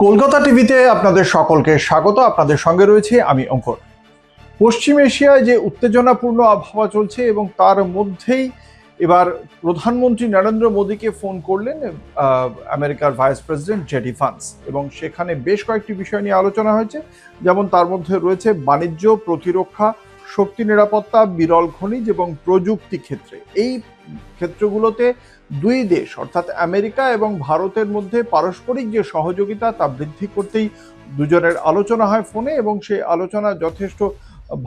কলকাতা টিভিতে আপনাদের সকলকে স্বাগত। আপনাদের সঙ্গে রয়েছে আমি অঙ্কর। পশ্চিম এশিয়ায় যে উত্তেজনাপূর্ণ আবহাওয়া চলছে এবং তার মধ্যেই এবার প্রধানমন্ত্রী নরেন্দ্র মোদীকে ফোন করলেন আমেরিকার ভাইস প্রেসিডেন্ট জেডি ভান্স, এবং সেখানে বেশ কয়েকটি বিষয় নিয়ে আলোচনা হয়েছে। যেমন তার মধ্যে রয়েছে বাণিজ্য, প্রতিরক্ষা, শক্তি নিরাপত্তা, বিরল খনিজ এবং প্রযুক্তি ক্ষেত্রে। এই ক্ষেত্রগুলোতে দুই দেশ অর্থাৎ আমেরিকা এবং ভারতের মধ্যে পারস্পরিক যে সহযোগিতা তা বৃদ্ধি করতেই দুজনের আলোচনা হয় ফোনে, এবং সেই আলোচনা যথেষ্ট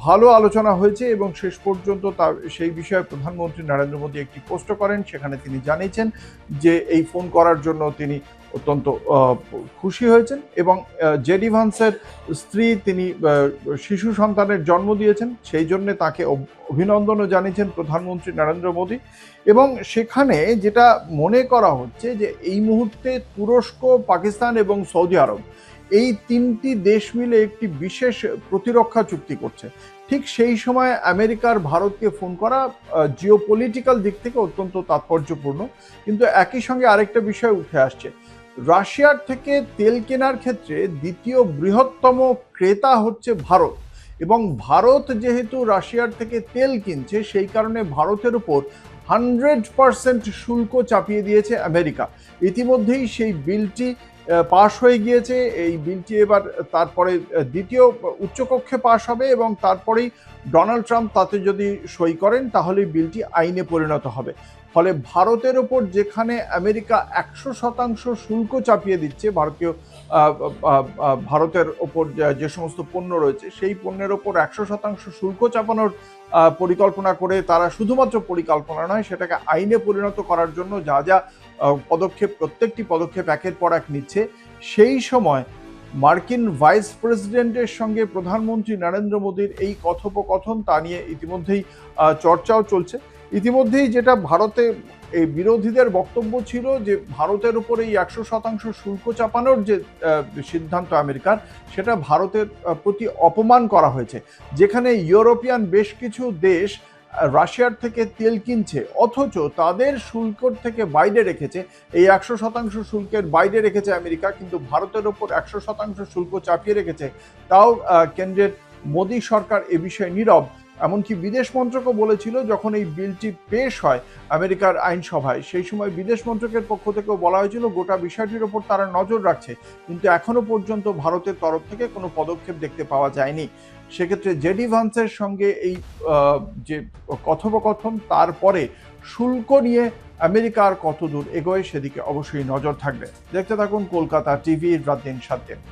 ভালো আলোচনা হয়েছে। এবং শেষ পর্যন্ত তার সেই বিষয়ে প্রধানমন্ত্রী নরেন্দ্র মোদী একটি পোস্ট করেন, সেখানে তিনি জানিয়েছেন যে এই ফোন করার জন্য তিনি অত্যন্ত খুশি হয়েছেন। এবং জেডি ভান্সের স্ত্রী, তিনি শিশু সন্তানের জন্ম দিয়েছেন, সেই জন্য তাকে অভিনন্দনও জানিয়েছেন প্রধানমন্ত্রী নরেন্দ্র মোদী। এবং সেখানে যেটা মনে করা হচ্ছে যে এই মুহূর্তে তুরস্ক, পাকিস্তান এবং সৌদি আরব, এই তিনটি দেশ মিলে একটি বিশেষ প্রতিরক্ষা চুক্তি করছে। ঠিক সেই সময় আমেরিকার ভারতকে ফোন করা জিওপলিটিক্যাল দিক থেকে অত্যন্ত তাৎপর্যপূর্ণ। কিন্তু একই সঙ্গে আরেকটা বিষয় উঠে আসছে, রাশিয়ার থেকে তেল কেনার ক্ষেত্রে দ্বিতীয় বৃহত্তম ক্রেতা হচ্ছে ভারত, এবং ভারত যেহেতু রাশিয়ার থেকে তেল কিনছে, সেই কারণে ভারতের উপর 100% শুল্ক চাপিয়ে দিয়েছে আমেরিকা। ইতিমধ্যেই সেই বিলটি পাশ হয়ে গিয়েছে। এই বিলটি এবার তারপরে দ্বিতীয় উচ্চকক্ষে পাশ হবে, এবং তারপরেই ডোনাল্ড ট্রাম্প তাতে যদি সই করেন তাহলে বিলটি আইনে পরিণত হবে। ফলে ভারতের ওপর যেখানে আমেরিকা 100% শুল্ক চাপিয়ে দিচ্ছে ভারতের ওপর যে সমস্ত পণ্য রয়েছে, সেই পণ্যের ওপর 100% শুল্ক চাপানোর পরিকল্পনা করে তারা শুধুমাত্র পরিকল্পনা নয়, সেটাকে আইনে পরিণত করার জন্য যা যা পদক্ষেপ, প্রত্যেকটি পদক্ষেপ একের পর এক নিচ্ছে। সেই সময় মার্কিন ভাইস প্রেসিডেন্টের সঙ্গে প্রধানমন্ত্রী নরেন্দ্র মোদীর এই কথোপকথন, তা নিয়ে ইতিমধ্যেই চর্চাও চলছে। ইতিমধ্যেই যেটা ভারতে এই বিরোধীদের বক্তব্য ছিল যে ভারতের উপরে এই 100% শুল্ক চাপানোর যে সিদ্ধান্ত আমেরিকার, সেটা ভারতের প্রতি অপমান করা হয়েছে। যেখানে ইউরোপিয়ান বেশ কিছু দেশ রাশিয়ার থেকে তেল কিনছে, অথচ তাদের শুল্কর থেকে বাইরে রেখেছে, এই 100% শুল্কের বাইরে রেখেছে আমেরিকা, কিন্তু ভারতের ওপর 100% শুল্ক চাপিয়ে রেখেছে। তাও কেন্দ্রের মোদী সরকার এ বিষয়ে নীরব। এমনকি বিদেশ মন্ত্রকও বলেছিল, যখন এই বিলটি পেশ হয় আমেরিকার আইনসভায়, সেই সময় বিদেশ মন্ত্রকের পক্ষ থেকেও বলা হয়েছিল গোটা বিষয়টির ওপর তারা নজর রাখছে, কিন্তু এখনো পর্যন্ত ভারতের তরফ থেকে কোনো পদক্ষেপ দেখতে পাওয়া যায়নি। সেক্ষেত্রে জেডি ভান্সের সঙ্গে এই যে কথোপকথন, তারপরে শুল্ক নিয়ে আমেরিকার কতদূর এগোয় সেদিকে অবশ্যই নজর থাকবে। দেখতে থাকুন কলকাতা টিভি, রাত দিন 7 দিন।